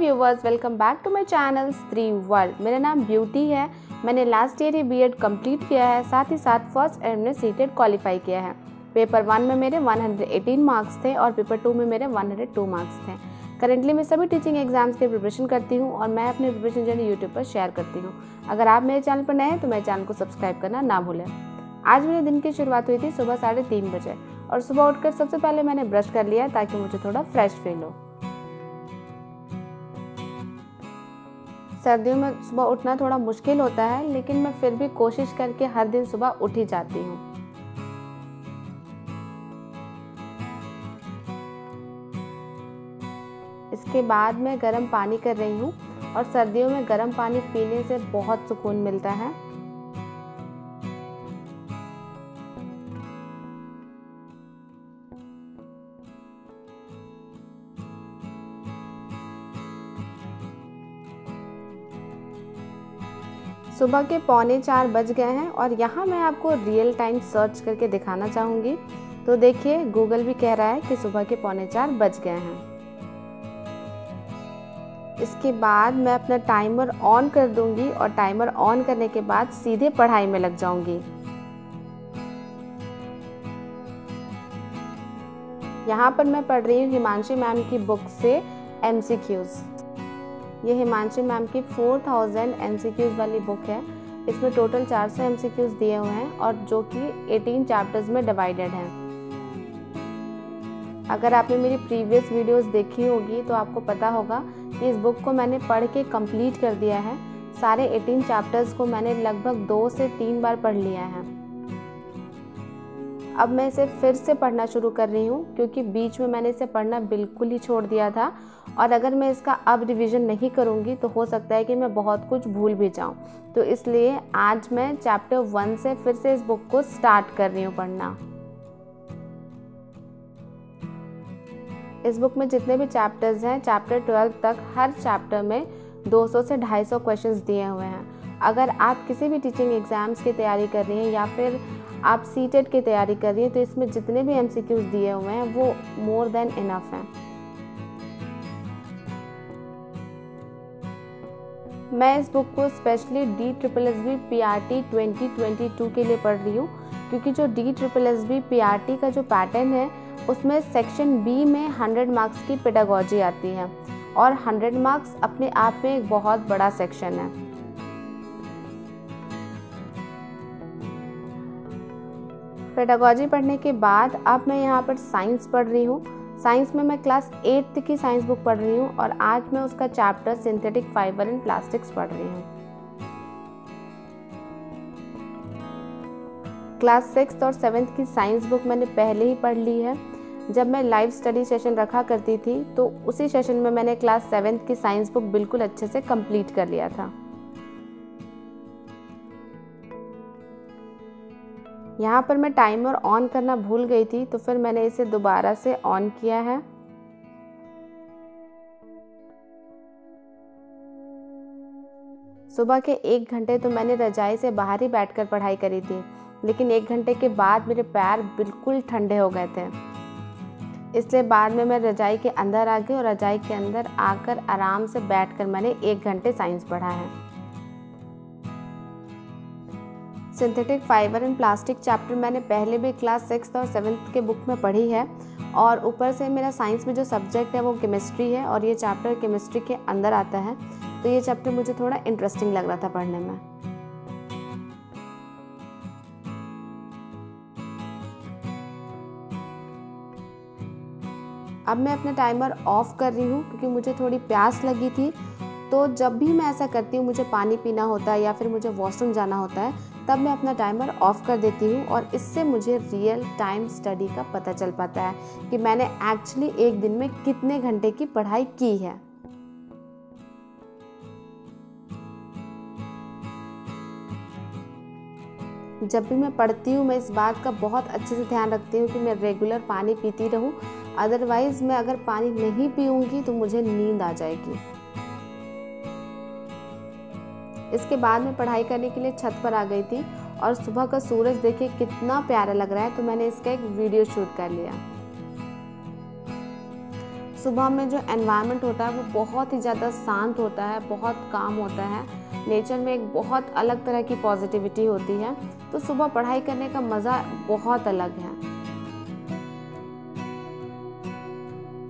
Viewers, welcome back to my channel Stri world. मेरा नाम Beauty है। मैंने लास्ट ईयर ही बीएड कंप्लीट किया है, साथ ही साथ फर्स्ट एयर में सीटेड क्वालिफाई किया है। पेपर 1 में मेरे 118 मार्क्स थे और पेपर 2 में मेरे 102 मार्क्स थे। करेंटली मैं सभी टीचिंग एग्जाम्स की प्रिपरेशन करती हूँ और मैं अपनी प्रिपरेशन जर्नी यूट्यूब पर शेयर करती हूँ। अगर आप मेरे चैनल पर नए हैं तो मेरे चैनल को सब्सक्राइब करना ना भूलें। आज मेरे दिन की शुरुआत हुई थी सुबह 3:30 बजे और सुबह उठकर सबसे पहले मैंने ब्रश कर लिया ताकि मुझे थोड़ा फ्रेश फील हो। सर्दियों में सुबह उठना थोड़ा मुश्किल होता है, लेकिन मैं फिर भी कोशिश करके हर दिन सुबह उठ ही जाती हूँ। इसके बाद मैं गर्म पानी कर रही हूँ और सर्दियों में गर्म पानी पीने से बहुत सुकून मिलता है। सुबह के 3:45 बज गए हैं और यहाँ मैं आपको रियल टाइम सर्च करके दिखाना चाहूँगी। तो देखिए, गूगल भी कह रहा है कि सुबह के 3:45 बज गए हैं। इसके बाद मैं अपना टाइमर ऑन कर दूंगी और टाइमर ऑन करने के बाद सीधे पढ़ाई में लग जाऊंगी। यहाँ पर मैं पढ़ रही हूँ हिमांशी मैम की बुक से MCQs। ये हिमांशी मैम की 4000 MCQs वाली बुक है। इसमें टोटल 400 MCQs दिए हुए हैं और जो कि 18 चैप्टर्स में डिवाइडेड हैं। अगर आपने मेरी प्रीवियस वीडियोस देखी होगी तो आपको पता होगा कि इस बुक को मैंने पढ़ के कंप्लीट कर दिया है। सारे 18 चैप्टर्स को मैंने लगभग 2 से 3 बार पढ़ लिया है। अब मैं इसे फिर से पढ़ना शुरू कर रही हूँ क्योंकि बीच में मैंने इसे पढ़ना बिल्कुल ही छोड़ दिया था और अगर मैं इसका अब रिवीजन नहीं करूँगी तो हो सकता है कि मैं बहुत कुछ भूल भी जाऊँ। तो इसलिए आज मैं चैप्टर 1 से फिर से इस बुक को स्टार्ट कर रही हूँ पढ़ना। इस बुक में जितने भी चैप्टर्स हैं, चैप्टर 12 तक, हर चैप्टर में 200 से 250 क्वेश्चंस दिए हुए हैं। अगर आप किसी भी टीचिंग एग्ज़ाम्स की तैयारी कर रही हैं या फिर आप सीटेड की तैयारी कर रही हैं तो इसमें जितने भी MCQs दिए हुए हैं वो मोर देन इनफ हैं। मैं इस बुक को स्पेशली DSSB PRT 2022 के लिए पढ़ रही हूँ क्योंकि जो DSSB PRT का जो पैटर्न है उसमें सेक्शन B में 100 मार्क्स की पेडागॉजी आती है और 100 मार्क्स अपने आप में एक बहुत बड़ा सेक्शन है। पेडागॉजी पढ़ने के बाद अब मैं यहाँ पर साइंस पढ़ रही हूँ। साइंस में मैं क्लास 8 की साइंस बुक पढ़ रही हूँ और आज मैं उसका chapter synthetic fibre and plastics पढ़ रही हूँ। क्लास 6 और 7 की साइंस बुक मैंने पहले ही पढ़ ली है। जब मैं लाइव स्टडी सेशन रखा करती थी तो उसी सेशन में मैंने क्लास 7 की साइंस बुक बिल्कुल अच्छे से कंप्लीट कर लिया था। यहाँ पर मैं टाइमर ऑन करना भूल गई थी तो फिर मैंने इसे दोबारा से ऑन किया है। सुबह के 1 घंटे तो मैंने रजाई से बाहर ही बैठकर पढ़ाई करी थी, लेकिन 1 घंटे के बाद मेरे पैर बिल्कुल ठंडे हो गए थे। इसलिए बाद में मैं रजाई के अंदर आ गई और रजाई के अंदर आकर आराम से बैठकर मैंने 1 घंटे साइंस पढ़ा है। Synthetic fibre and plastic chapter मैंने पहले भी क्लास 6 और 7 के बुक में पढ़ी है और ऊपर से मेरा साइंस में जो सब्जेक्ट है वो केमिस्ट्री है और ये चैप्टर केमिस्ट्री के अंदर आता है, तो ये चैप्टर मुझे थोड़ा इंटरेस्टिंग लग रहा था पढ़ने में। अब मैं अपना टाइमर ऑफ कर रही हूँ क्योंकि मुझे थोड़ी प्यास लगी थी। तो जब भी मैं ऐसा करती हूँ, मुझे पानी पीना होता है या फिर मुझे वॉशरूम जाना होता है, तब मैं अपना टाइमर ऑफ कर देती हूँ और इससे मुझे रियल टाइम स्टडी का पता चल पाता है कि मैंने एक्चुअली एक दिन में कितने घंटे की पढ़ाई की है। जब भी मैं पढ़ती हूँ मैं इस बात का बहुत अच्छे से ध्यान रखती हूँ कि मैं रेगुलर पानी पीती रहूँ, अदरवाइज़ मैं अगर पानी नहीं पीऊँगी तो मुझे नींद आ जाएगी। इसके बाद मैं पढ़ाई करने के लिए छत पर आ गई थी और सुबह का सूरज देखिए कितना प्यारा लग रहा है, तो मैंने इसका एक वीडियो शूट कर लिया। सुबह में जो एनवायरनमेंट होता है वो बहुत ही ज़्यादा शांत होता है, बहुत काम होता है। नेचर में एक बहुत अलग तरह की पॉजिटिविटी होती है, तो सुबह पढ़ाई करने का मज़ा बहुत अलग है।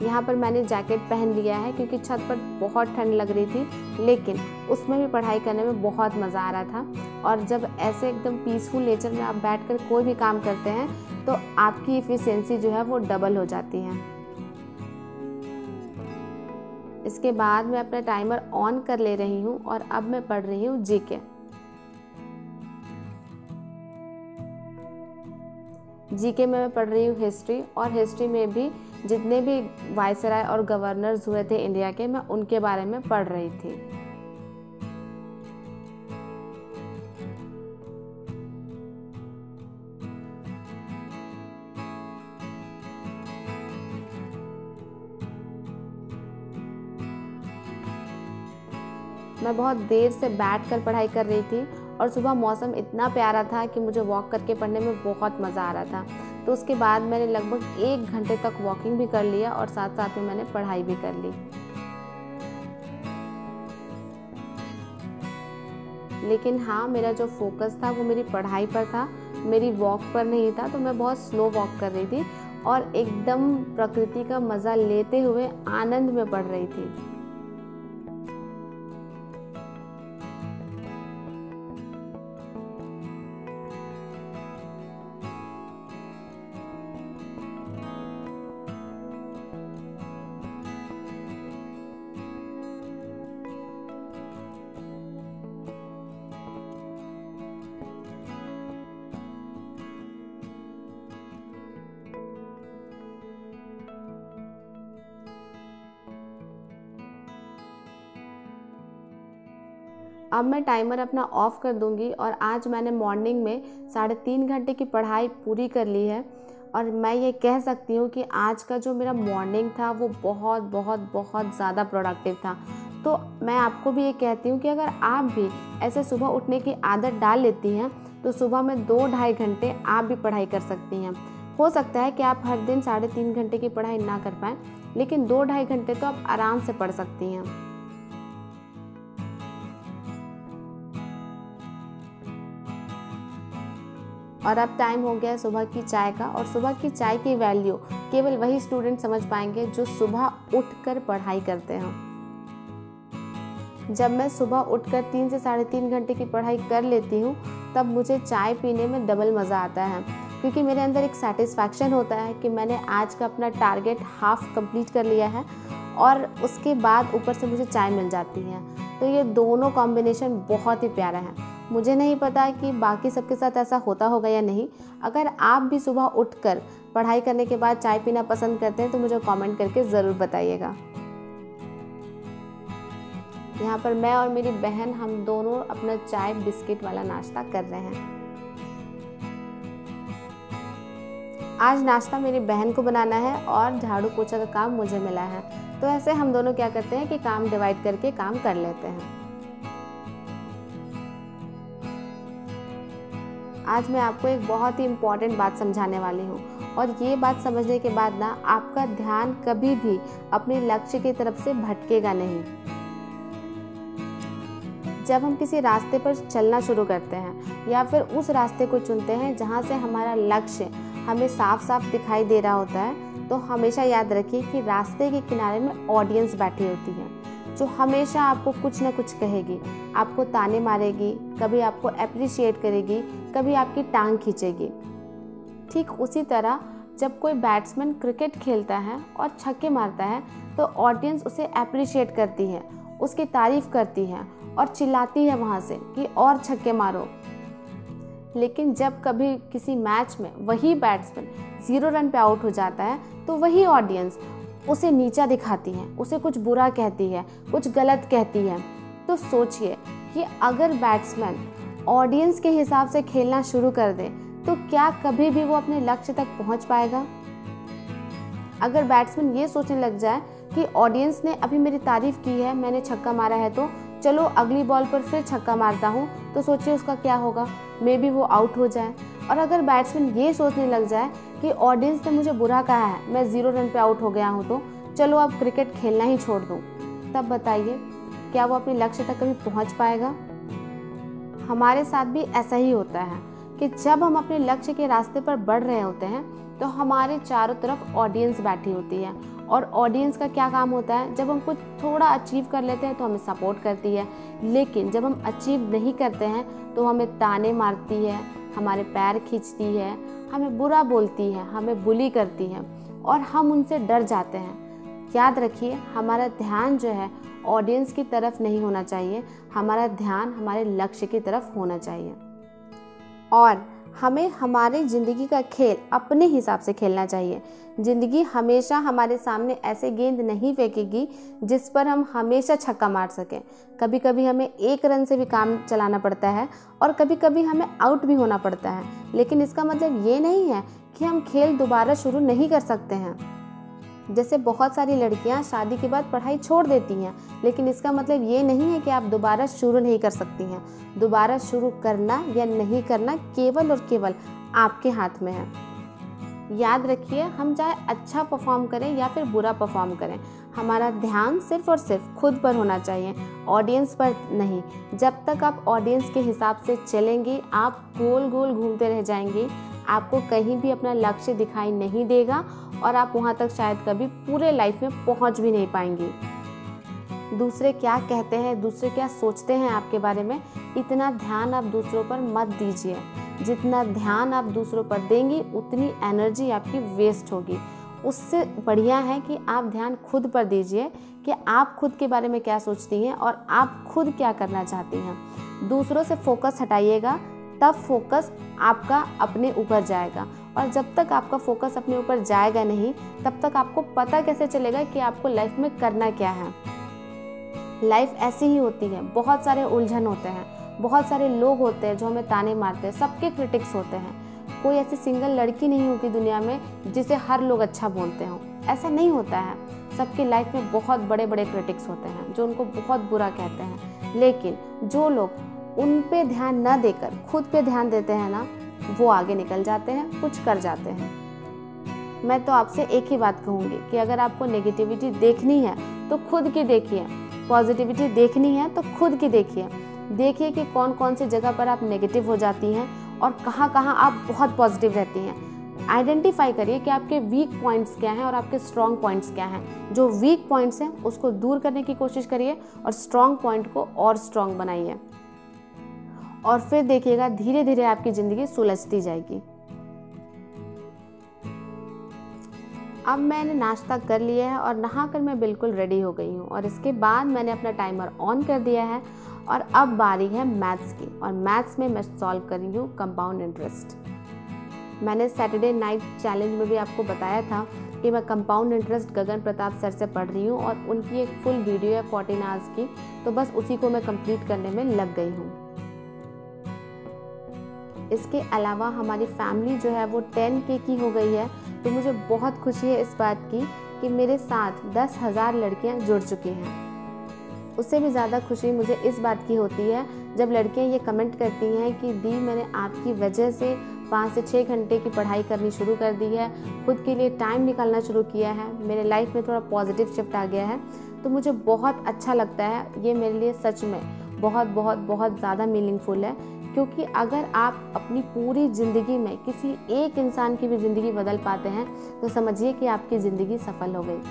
यहाँ पर मैंने जैकेट पहन लिया है क्योंकि छत पर बहुत ठंड लग रही थी, लेकिन उसमें भी पढ़ाई करने में बहुत मज़ा आ रहा था। और जब ऐसे एकदम पीसफुल नेचर में आप बैठकर कोई भी काम करते हैं तो आपकी एफिशिएंसी जो है वो डबल हो जाती है। इसके बाद मैं अपना टाइमर ऑन कर ले रही हूँ और अब मैं पढ़ रही हूँ जीके। जीके में मैं पढ़ रही हूँ हिस्ट्री, और हिस्ट्री में भी जितने भी वायसराय और गवर्नर्स हुए थे इंडिया के, मैं उनके बारे में पढ़ रही थी। मैं बहुत देर से बैठकर पढ़ाई कर रही थी और सुबह मौसम इतना प्यारा था कि मुझे वॉक करके पढ़ने में बहुत मज़ा आ रहा था। तो उसके बाद मैंने लगभग 1 घंटे तक वॉकिंग भी कर लिया और साथ साथ में मैंने पढ़ाई भी कर ली। लेकिन हाँ, मेरा जो फोकस था वो मेरी पढ़ाई पर था, मेरी वॉक पर नहीं था। तो मैं बहुत स्लो वॉक कर रही थी और एकदम प्रकृति का मज़ा लेते हुए आनंद में पढ़ रही थी। अब मैं टाइमर अपना ऑफ कर दूंगी और आज मैंने मॉर्निंग में 3.5 घंटे की पढ़ाई पूरी कर ली है। और मैं ये कह सकती हूँ कि आज का जो मेरा मॉर्निंग था वो बहुत बहुत बहुत ज़्यादा प्रोडक्टिव था। तो मैं आपको भी ये कहती हूँ कि अगर आप भी ऐसे सुबह उठने की आदत डाल लेती हैं तो सुबह में 2-2.5 घंटे आप भी पढ़ाई कर सकती हैं। हो सकता है कि आप हर दिन 3.5 घंटे की पढ़ाई ना कर पाएँ, लेकिन 2-2.5 घंटे तो आप आराम से पढ़ सकती हैं। और अब टाइम हो गया सुबह की चाय का, और सुबह की चाय की वैल्यू केवल वही स्टूडेंट समझ पाएंगे जो सुबह उठकर पढ़ाई करते हैं। जब मैं सुबह उठकर 3 से 3.5 घंटे की पढ़ाई कर लेती हूँ तब मुझे चाय पीने में डबल मज़ा आता है, क्योंकि मेरे अंदर एक सेटिस्फैक्शन होता है कि मैंने आज का अपना टारगेट हाफ कंप्लीट कर लिया है और उसके बाद ऊपर से मुझे चाय मिल जाती है। तो ये दोनों कॉम्बिनेशन बहुत ही प्यारा है। मुझे नहीं पता कि बाकी सबके साथ ऐसा होता होगा या नहीं। अगर आप भी सुबह उठकर पढ़ाई करने के बाद चाय पीना पसंद करते हैं तो मुझे कमेंट करके ज़रूर बताइएगा। यहाँ पर मैं और मेरी बहन हम दोनों अपना चाय बिस्किट वाला नाश्ता कर रहे हैं। आज नाश्ता मेरी बहन को बनाना है और झाड़ू पोछा का काम मुझे मिला है। तो ऐसे हम दोनों क्या करते हैं कि काम डिवाइड करके काम कर लेते हैं। आज मैं आपको एक बहुत ही इम्पॉर्टेंट बात समझाने वाली हूँ, और ये बात समझने के बाद ना आपका ध्यान कभी भी अपने लक्ष्य की तरफ से भटकेगा नहीं। जब हम किसी रास्ते पर चलना शुरू करते हैं या फिर उस रास्ते को चुनते हैं जहाँ से हमारा लक्ष्य हमें साफ साफ दिखाई दे रहा होता है, तो हमेशा याद रखिए कि रास्ते के किनारे में ऑडियंस बैठी होती है जो हमेशा आपको कुछ न कुछ कहेगी, आपको ताने मारेगी, कभी आपको अप्रिशिएट करेगी, कभी आपकी टांग खींचेगी। ठीक उसी तरह जब कोई बैट्समैन क्रिकेट खेलता है और छक्के मारता है तो ऑडियंस उसे अप्रिशिएट करती है, उसकी तारीफ करती है और चिल्लाती है वहाँ से कि और छक्के मारो। लेकिन जब कभी किसी मैच में वही बैट्समैन 0 रन पे आउट हो जाता है तो वही ऑडियंस उसे नीचा दिखाती है, उसे कुछ बुरा कहती है, कुछ गलत कहती है। तो सोचिए कि अगर बैट्समैन ऑडियंस के हिसाब से खेलना शुरू कर दे तो क्या कभी भी वो अपने लक्ष्य तक पहुंच पाएगा? अगर बैट्समैन ये सोचने लग जाए कि ऑडियंस ने अभी मेरी तारीफ की है, मैंने छक्का मारा है, तो चलो अगली बॉल पर फिर छक्का मारता हूँ, तो सोचिए उसका क्या होगा, मे बी वो आउट हो जाए। और अगर बैट्समैन ये सोचने लग जाए कि ऑडियंस ने मुझे बुरा कहा है, मैं 0 रन पे आउट हो गया हूँ, चलो अब क्रिकेट खेलना ही छोड़ दूँ, तब बताइए क्या वो अपने लक्ष्य तक कभी पहुँच पाएगा? हमारे साथ भी ऐसा ही होता है कि जब हम अपने लक्ष्य के रास्ते पर बढ़ रहे होते हैं तो हमारे चारों तरफ ऑडियंस बैठी होती है, और ऑडियंस का क्या काम होता है, जब हम कुछ थोड़ा अचीव कर लेते हैं तो हमें सपोर्ट करती है, लेकिन जब हम अचीव नहीं करते हैं तो हमें ताने मारती है, हमारे पैर खींचती है, हमें बुरा बोलती है, हमें बुली करती है और हम उनसे डर जाते हैं। याद रखिए, हमारा ध्यान जो है ऑडियंस की तरफ नहीं होना चाहिए, हमारा ध्यान हमारे लक्ष्य की तरफ होना चाहिए। और हमें हमारी ज़िंदगी का खेल अपने हिसाब से खेलना चाहिए। ज़िंदगी हमेशा हमारे सामने ऐसे गेंद नहीं फेंकेगी जिस पर हम हमेशा छक्का मार सकें। कभी कभी हमें 1 रन से भी काम चलाना पड़ता है और कभी कभी हमें आउट भी होना पड़ता है, लेकिन इसका मतलब ये नहीं है कि हम खेल दोबारा शुरू नहीं कर सकते हैं। जैसे बहुत सारी लड़कियां शादी के बाद पढ़ाई छोड़ देती हैं, लेकिन इसका मतलब ये नहीं है कि आप दोबारा शुरू नहीं कर सकती हैं। दोबारा शुरू करना या नहीं करना केवल और केवल आपके हाथ में है। याद रखिए, हम चाहे अच्छा परफॉर्म करें या फिर बुरा परफॉर्म करें, हमारा ध्यान सिर्फ और सिर्फ खुद पर होना चाहिए, ऑडियंस पर नहीं। जब तक आप ऑडियंस के हिसाब से चलेंगे, आप गोल गोल घूमते रह जाएंगे, आपको कहीं भी अपना लक्ष्य दिखाई नहीं देगा और आप वहाँ तक शायद कभी पूरे लाइफ में पहुँच भी नहीं पाएंगे। दूसरे क्या कहते हैं, दूसरे क्या सोचते हैं आपके बारे में, इतना ध्यान आप दूसरों पर मत दीजिए। जितना ध्यान आप दूसरों पर देंगी उतनी एनर्जी आपकी वेस्ट होगी। उससे बढ़िया है कि आप ध्यान खुद पर दीजिए कि आप खुद के बारे में क्या सोचती हैं और आप खुद क्या करना चाहती हैं। दूसरों से फोकस हटाइएगा, तब फोकस आपका अपने ऊपर जाएगा, और जब तक आपका फोकस अपने ऊपर जाएगा नहीं, तब तक आपको पता कैसे चलेगा कि आपको लाइफ में करना क्या है। लाइफ ऐसी ही होती है, बहुत सारे उलझन होते हैं, बहुत सारे लोग होते हैं जो हमें ताने मारते हैं, सबके क्रिटिक्स होते हैं। कोई ऐसी सिंगल लड़की नहीं होगी दुनिया में जिसे हर लोग अच्छा बोलते हों, ऐसा नहीं होता है। सबकी लाइफ में बहुत बड़े बड़े क्रिटिक्स होते हैं जो उनको बहुत बुरा कहते हैं, लेकिन जो लोग उन पे ध्यान न देकर खुद पे ध्यान देते हैं ना, वो आगे निकल जाते हैं, कुछ कर जाते हैं। मैं तो आपसे एक ही बात कहूँगी कि अगर आपको नेगेटिविटी देखनी है तो खुद की देखिए, पॉजिटिविटी देखनी है तो खुद की देखिए। देखिए कि कौन कौन सी जगह पर आप नेगेटिव हो जाती हैं और कहाँ कहाँ आप बहुत पॉजिटिव रहती हैं। आइडेंटिफाई करिए कि आपके वीक पॉइंट्स क्या हैं और आपके स्ट्रॉन्ग पॉइंट्स क्या हैं। जो वीक पॉइंट्स हैं उसको दूर करने की कोशिश करिए और स्ट्रॉन्ग पॉइंट को और स्ट्रॉन्ग बनाइए, और फिर देखिएगा धीरे धीरे आपकी ज़िंदगी सुलझती जाएगी। अब मैंने नाश्ता कर लिया है और नहाकर मैं बिल्कुल रेडी हो गई हूँ, और इसके बाद मैंने अपना टाइमर ऑन कर दिया है और अब बारी है मैथ्स की, और मैथ्स में मैं सॉल्व कर रही हूँ कंपाउंड इंटरेस्ट। मैंने सैटरडे नाइट चैलेंज में भी आपको बताया था कि मैं कंपाउंड इंटरेस्ट गगन प्रताप सर से पढ़ रही हूँ, और उनकी एक फुल वीडियो है 14 आवर्स की, तो बस उसी को मैं कंप्लीट करने में लग गई हूँ। इसके अलावा हमारी फैमिली जो है वो 10K की हो गई है, तो मुझे बहुत खुशी है इस बात की कि मेरे साथ 10,000 लड़कियां जुड़ चुकी हैं। उससे भी ज़्यादा खुशी मुझे इस बात की होती है जब लड़कियां ये कमेंट करती हैं कि दी, मैंने आपकी वजह से 5 से 6 घंटे की पढ़ाई करनी शुरू कर दी है, खुद के लिए टाइम निकालना शुरू किया है, मेरे लाइफ में थोड़ा पॉजिटिव शिफ्ट आ गया है। तो मुझे बहुत अच्छा लगता है, ये मेरे लिए सच में बहुत बहुत बहुत ज़्यादा मीनिंगफुल है, क्योंकि अगर आप अपनी पूरी ज़िंदगी में किसी एक इंसान की भी ज़िंदगी बदल पाते हैं तो समझिए कि आपकी ज़िंदगी सफल हो गई।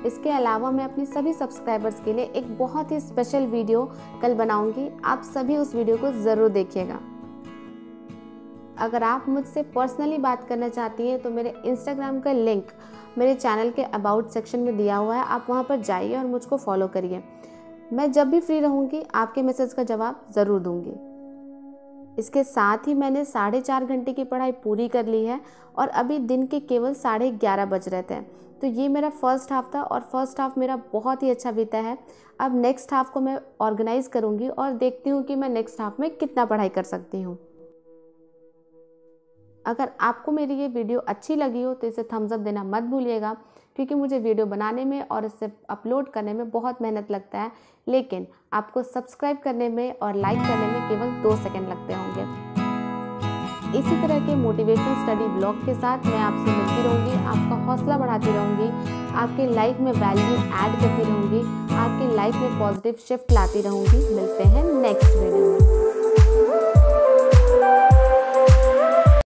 इसके अलावा मैं अपनी सभी सब्सक्राइबर्स के लिए एक बहुत ही स्पेशल वीडियो कल बनाऊंगी, आप सभी उस वीडियो को ज़रूर देखिएगा। अगर आप मुझसे पर्सनली बात करना चाहती हैं तो मेरे इंस्टाग्राम का लिंक मेरे चैनल के अबाउट सेक्शन में दिया हुआ है, आप वहाँ पर जाइए और मुझको फॉलो करिए। मैं जब भी फ्री रहूँगी आपके मैसेज का जवाब ज़रूर दूँगी। इसके साथ ही मैंने 4.5 घंटे की पढ़ाई पूरी कर ली है और अभी दिन के केवल 11:30 बज रहे थे। तो ये मेरा फर्स्ट हाफ था और फर्स्ट हाफ मेरा बहुत ही अच्छा बीता है। अब नेक्स्ट हाफ को मैं ऑर्गेनाइज़ करूँगी और देखती हूँ कि मैं नेक्स्ट हाफ में कितना पढ़ाई कर सकती हूँ। अगर आपको मेरी ये वीडियो अच्छी लगी हो तो इसे थम्स अप देना मत भूलिएगा, क्योंकि मुझे वीडियो बनाने में और इसे अपलोड करने में बहुत मेहनत लगता है, लेकिन आपको सब्सक्राइब करने में और लाइक करने में केवल 2 सेकंड लगते होंगे। इसी तरह के मोटिवेशनल स्टडी ब्लॉग के साथ मैं आपसे मिलती रहूँगी, आपका हौसला बढ़ाती रहूँगी, आपके लाइफ में वैल्यू ऐड करती रहूँगी, आपकी लाइफ में पॉजिटिव शिफ्ट लाती रहूँगी। मिलते हैं नेक्स्ट वीडियो में।